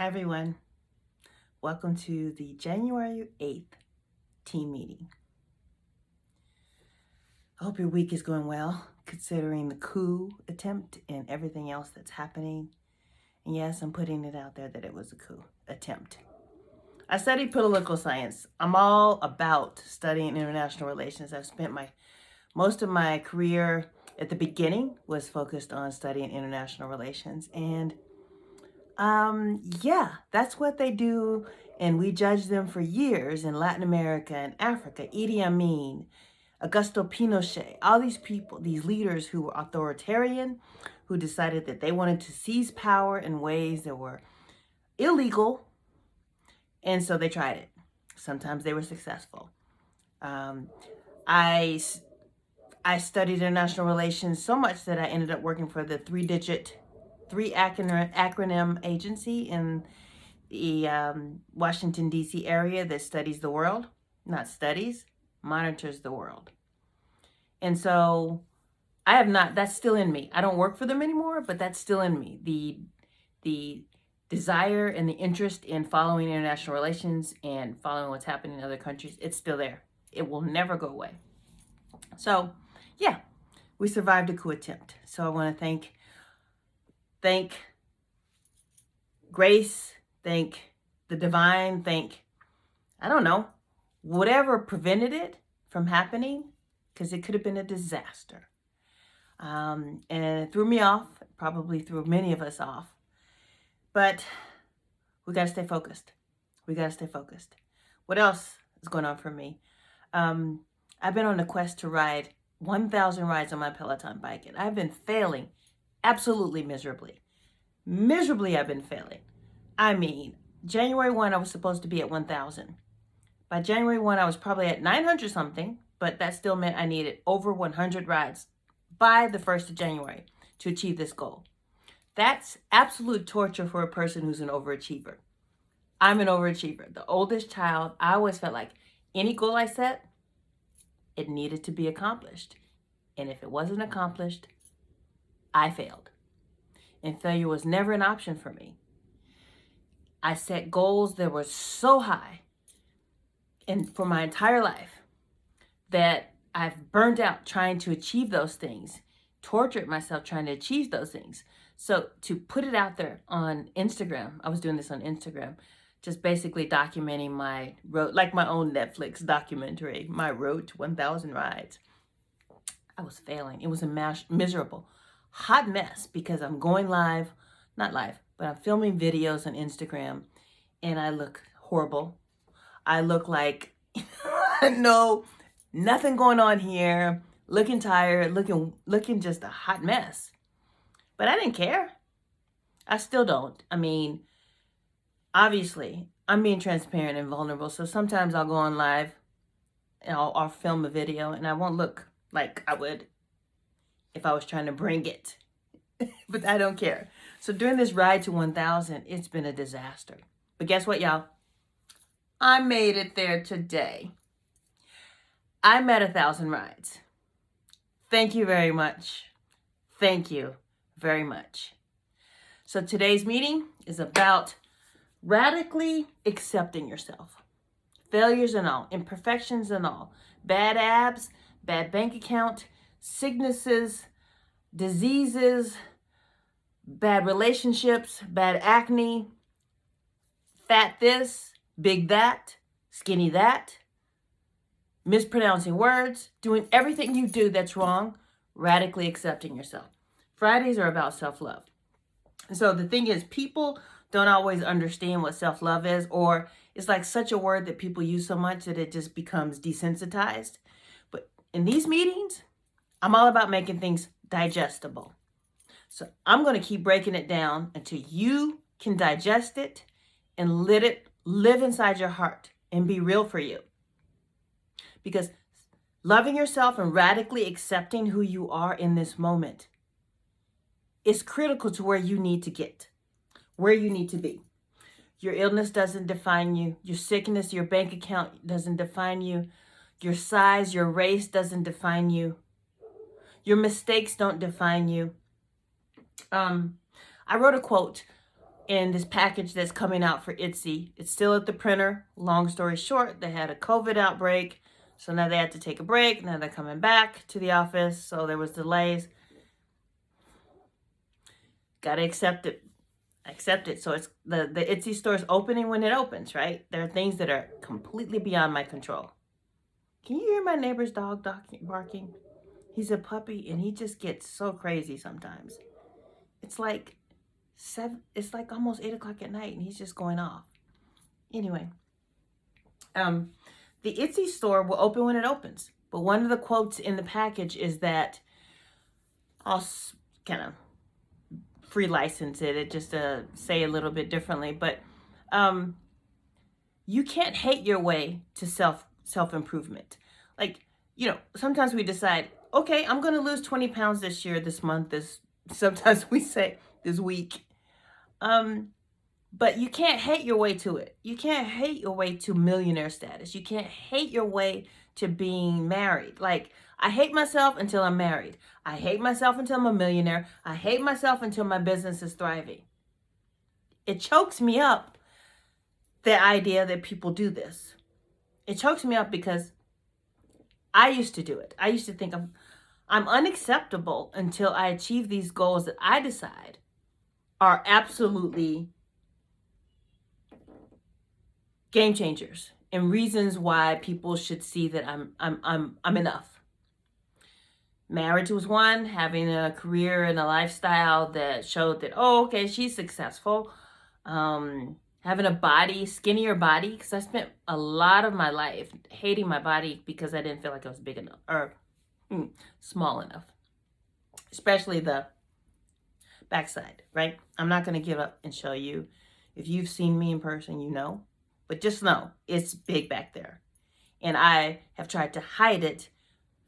Hi, everyone. Welcome to the January 8th team meeting. I hope your week is going well, considering the coup attempt and everything else that's happening. And yes, I'm putting it out there that it was a coup attempt. I study political science. I'm all about studying international relations. I've spent most of my career at the beginning was focused on studying international relations. And yeah, that's what they do. And we judge them for years in Latin America and Africa. Idi Amin, Augusto Pinochet, all these people, these leaders who were authoritarian, who decided that they wanted to seize power in ways that were illegal. And so they tried it. Sometimes they were successful. Um, I, I studied international relations so much that I ended up working for the three acronym agency in the Washington, D.C. area that studies the world, not studies, monitors the world. And so I have not, that's still in me. I don't work for them anymore, but that's still in me. The desire and the interest in following international relations and following what's happening in other countries, it's still there. It will never go away. So yeah, we survived a coup attempt. So I want to thank Grace, thank the divine, I don't know, whatever prevented it from happening, because it could have been a disaster. And it threw me off, probably threw many of us off. But we got to stay focused. We got to stay focused. What else is going on for me? I've been on a quest to ride 1,000 rides on my Peloton bike, and I've been failing absolutely miserably. Miserably, I've been failing. I mean, January 1, I was supposed to be at 1,000. By January 1, I was probably at 900 something, but that still meant I needed over 100 rides by the 1st of January to achieve this goal. That's absolute torture for a person who's an overachiever. I'm an overachiever. The oldest child, I always felt like any goal I set, it needed to be accomplished. And if it wasn't accomplished, I failed. And failure was never an option for me. I set goals that were so high and for my entire life that I've burned out trying to achieve those things, tortured myself trying to achieve those things. So to put it out there on Instagram, I was doing this on Instagram, just basically documenting my road, like my own Netflix documentary, my road to 1,000 rides. I was failing. It was a miserable, hot mess because I'm going live, not live, but I'm filming videos on Instagram and I look horrible. I look like, no, nothing going on here, looking tired, looking just a hot mess. But I didn't care. I still don't. I mean, obviously, I'm being transparent and vulnerable. So sometimes I'll go on live and I'll film a video and I won't look like I would if I was trying to bring it. But I don't care. So during this ride to 1,000, it's been a disaster. But guess what, y'all? I made it there today. I'm at 1,000 rides. Thank you very much. Thank you very much. So today's meeting is about radically accepting yourself. Failures and all, imperfections and all, bad abs, bad bank account, sicknesses, diseases, bad relationships, bad acne, fat this, big that, skinny that, mispronouncing words, doing everything you do that's wrong, radically accepting yourself. Fridays are about self-love. So the thing is, people don't always understand what self-love is, or it's like such a word that people use so much that it just becomes desensitized. But in these meetings, I'm all about making things digestible. So I'm going to keep breaking it down until you can digest it and let it live inside your heart and be real for you. Because loving yourself and radically accepting who you are in this moment is critical to where you need to get, where you need to be. Your illness doesn't define you. Your sickness, your bank account doesn't define you. Your size, your race doesn't define you. Your mistakes don't define you. I wrote a quote in this package that's coming out for Etsy. It's still at the printer. Long story short, they had a COVID outbreak. So now they had to take a break. Now they're coming back to the office. So there was delays. Got to accept it. Accept it. So it's the Etsy store is opening when it opens, right? There are things that are completely beyond my control. Can you hear my neighbor's dog barking? He's a puppy and he just gets so crazy sometimes. It's like almost 8 o'clock at night and he's just going off. Anyway, the Etsy store will open when it opens. But one of the quotes in the package is that I'll kind of free license it just to say a little bit differently. But you can't hate your way to self-improvement. Like, sometimes we decide, okay, I'm going to lose 20 pounds this year, this month, sometimes we say this week. But you can't hate your way to it. You can't hate your way to millionaire status. You can't hate your way to being married. Like, I hate myself until I'm married. I hate myself until I'm a millionaire. I hate myself until my business is thriving. It chokes me up, the idea that people do this. It chokes me up because I used to do it. I used to think I'm unacceptable until I achieve these goals that I decide are absolutely game changers and reasons why people should see that I'm enough. Marriage was one, having a career and a lifestyle that showed that, oh, okay, she's successful. Having a body, skinnier body, because I spent a lot of my life hating my body because I didn't feel like I was big enough or small enough, especially the backside, right? I'm not going to give up and show you. If you've seen me in person, you know. But just know, it's big back there. And I have tried to hide it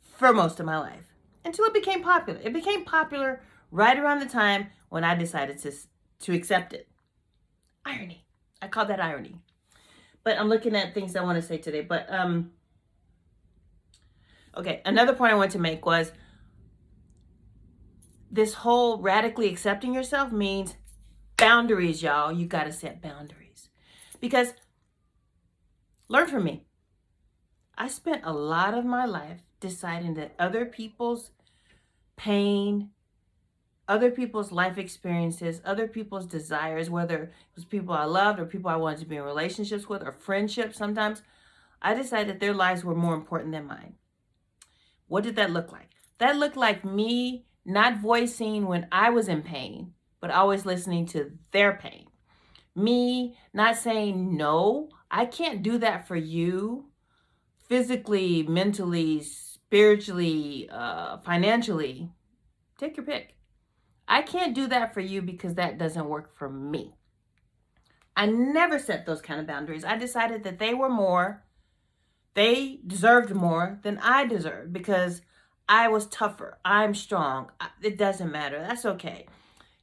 for most of my life until it became popular. It became popular right around the time when I decided to accept it. Irony. I call that irony. But I'm looking at things I want to say today. But, okay, another point I want to make was this whole radically accepting yourself means boundaries, y'all. You got to set boundaries. Because, learn from me. I spent a lot of my life deciding that other people's pain, other people's life experiences, other people's desires, whether it was people I loved or people I wanted to be in relationships with or friendships sometimes, I decided their lives were more important than mine. What did that look like? That looked like me not voicing when I was in pain, but always listening to their pain. Me not saying, no, I can't do that for you physically, mentally, spiritually, financially. Take your pick. I can't do that for you because that doesn't work for me. I never set those kind of boundaries. I decided that they deserved more than I deserved because I was tougher. I'm strong. It doesn't matter. That's okay.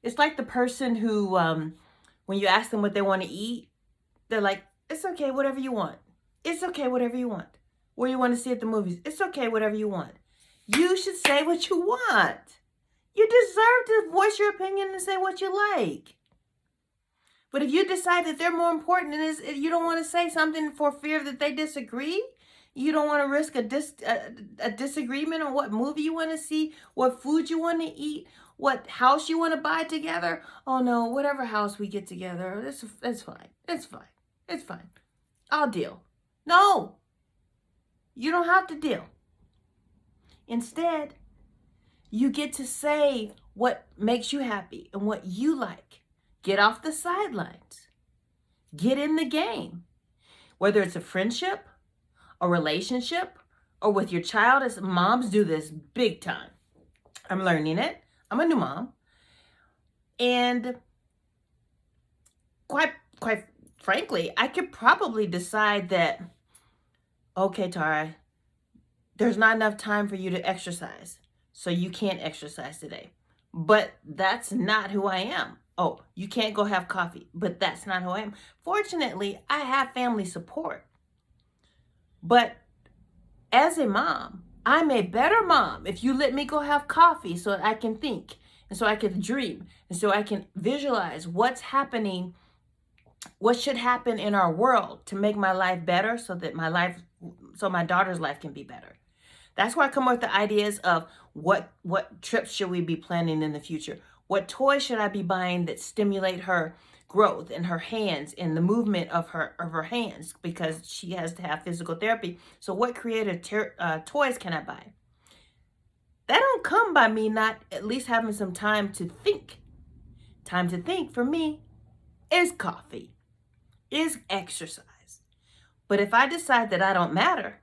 It's like the person who, when you ask them what they want to eat, they're like, it's okay, whatever you want. It's okay, whatever you want. Where you want to see at the movies, it's okay, whatever you want. You should say what you want. You deserve to voice your opinion and say what you like. But if you decide that they're more important and you don't want to say something for fear that they disagree, you don't want to risk a disagreement on what movie you want to see, what food you want to eat, what house you want to buy together. Oh no, whatever house we get together, it's fine. It's fine. It's fine. I'll deal. No, you don't have to deal. Instead, you get to say what makes you happy and what you like. Get off the sidelines. Get in the game. Whether it's a friendship, a relationship, or with your child, as moms do this big time. I'm learning it. I'm a new mom. And quite frankly, I could probably decide that, okay, Tara, there's not enough time for you to exercise, so you can't exercise today. But that's not who I am. Oh, you can't go have coffee, but that's not who I am. Fortunately, I have family support. But as a mom, I'm a better mom if you let me go have coffee so that I can think And so I can dream. And so I can visualize what's happening, what should happen in our world to make my life better so that my daughter's life can be better. That's why I come up with the ideas of what trips should we be planning in the future? What toys should I be buying that stimulate her growth in her hands and the movement of her hands, because she has to have physical therapy. So what creative toys can I buy? That don't come by me not at least having some time to think. Time to think for me is coffee, is exercise. But if I decide that I don't matter,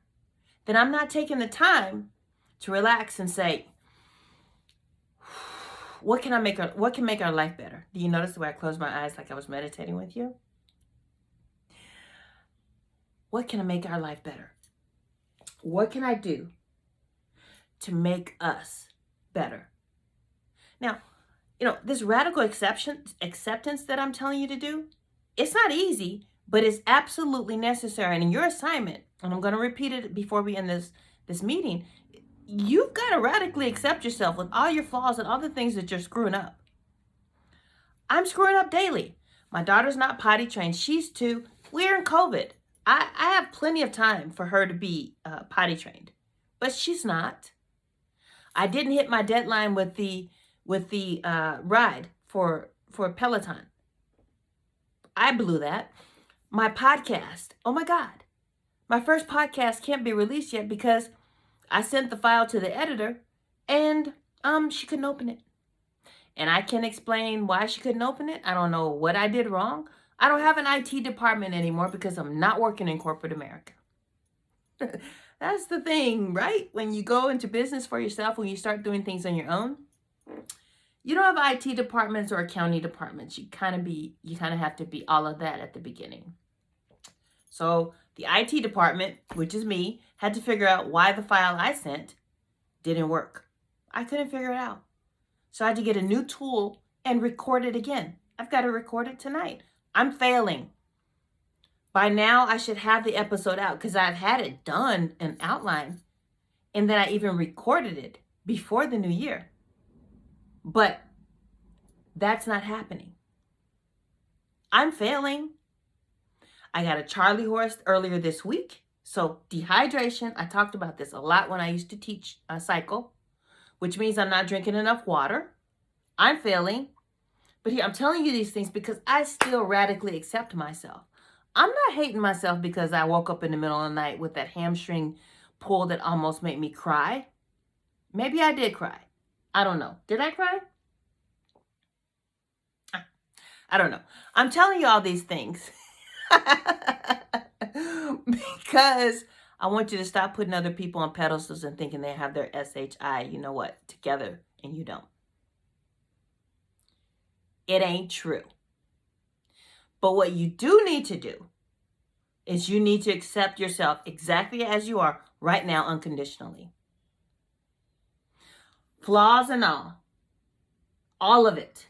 then I'm not taking the time to relax and say, what can make our life better? Do you notice the way I closed my eyes like I was meditating with you? What can make our life better? What can I do to make us better? Now, this radical acceptance that I'm telling you to do, it's not easy, but it's absolutely necessary. And in your assignment, and I'm going to repeat it before we end this meeting, you've got to radically accept yourself with all your flaws and all the things that you're screwing up. I'm screwing up daily. My daughter's not potty trained. She's 2. We're in COVID. I have plenty of time for her to be potty trained, but she's not. I didn't hit my deadline with the ride for Peloton. I blew that. My podcast. Oh my God. My first podcast can't be released yet because I sent the file to the editor and she couldn't open it. And I can't explain why she couldn't open it. I don't know what I did wrong. I don't have an IT department anymore because I'm not working in corporate America. That's the thing, right? When you go into business for yourself, when you start doing things on your own, you don't have IT departments or accounting departments. You kind of have to be all of that at the beginning. So the IT department, which is me, had to figure out why the file I sent didn't work. I couldn't figure it out. So I had to get a new tool and record it again. I've got to record it tonight. I'm failing. By now, I should have the episode out because I've had it done and outlined. And then I even recorded it before the new year. But that's not happening. I'm failing. I got a Charlie horse earlier this week. So dehydration, I talked about this a lot when I used to teach a cycle, which means I'm not drinking enough water. I'm failing. But here, I'm telling you these things because I still radically accept myself. I'm not hating myself because I woke up in the middle of the night with that hamstring pull that almost made me cry. Maybe I did cry. I don't know. Did I cry? I don't know. I'm telling you all these things because I want you to stop putting other people on pedestals and thinking they have their SHI, you know what, together, and you don't. It ain't true. But what you do need to do is you need to accept yourself exactly as you are right now unconditionally. Flaws and all of it.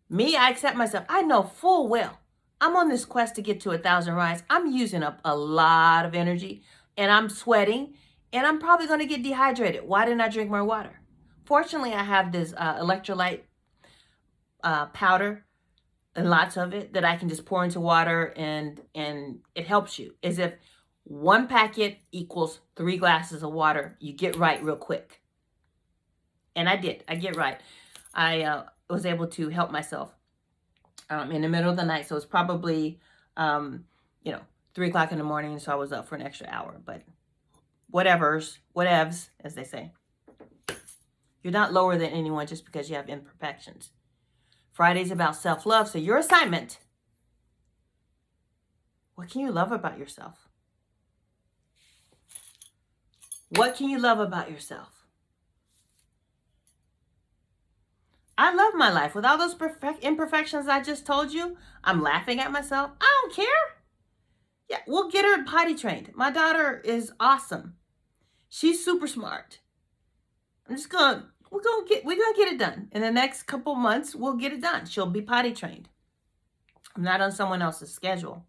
Me, I accept myself. I know full well I'm on this quest to get to 1,000 rides. I'm using up a lot of energy and I'm sweating and I'm probably going to get dehydrated. Why didn't I drink more water? Fortunately, I have this electrolyte powder and lots of it that I can just pour into water and it helps you. As if 1 packet equals 3 glasses of water. You get right real quick. And I did. I get right. I was able to help myself in the middle of the night. So it's probably, 3 o'clock in the morning. So I was up for an extra hour. But whatevs, as they say. You're not lower than anyone just because you have imperfections. Friday's about self-love. So your assignment, what can you love about yourself? What can you love about yourself? I love my life. With all those imperfections I just told you, I'm laughing at myself. I don't care. Yeah, we'll get her potty trained. My daughter is awesome. She's super smart. We're gonna get it done. In the next couple months, we'll get it done. She'll be potty trained. I'm not on someone else's schedule.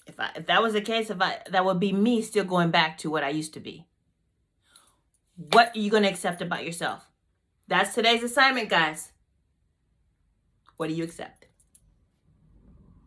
If that was the case, that would be me still going back to what I used to be. What are you going to accept about yourself? That's today's assignment, guys. What do you accept?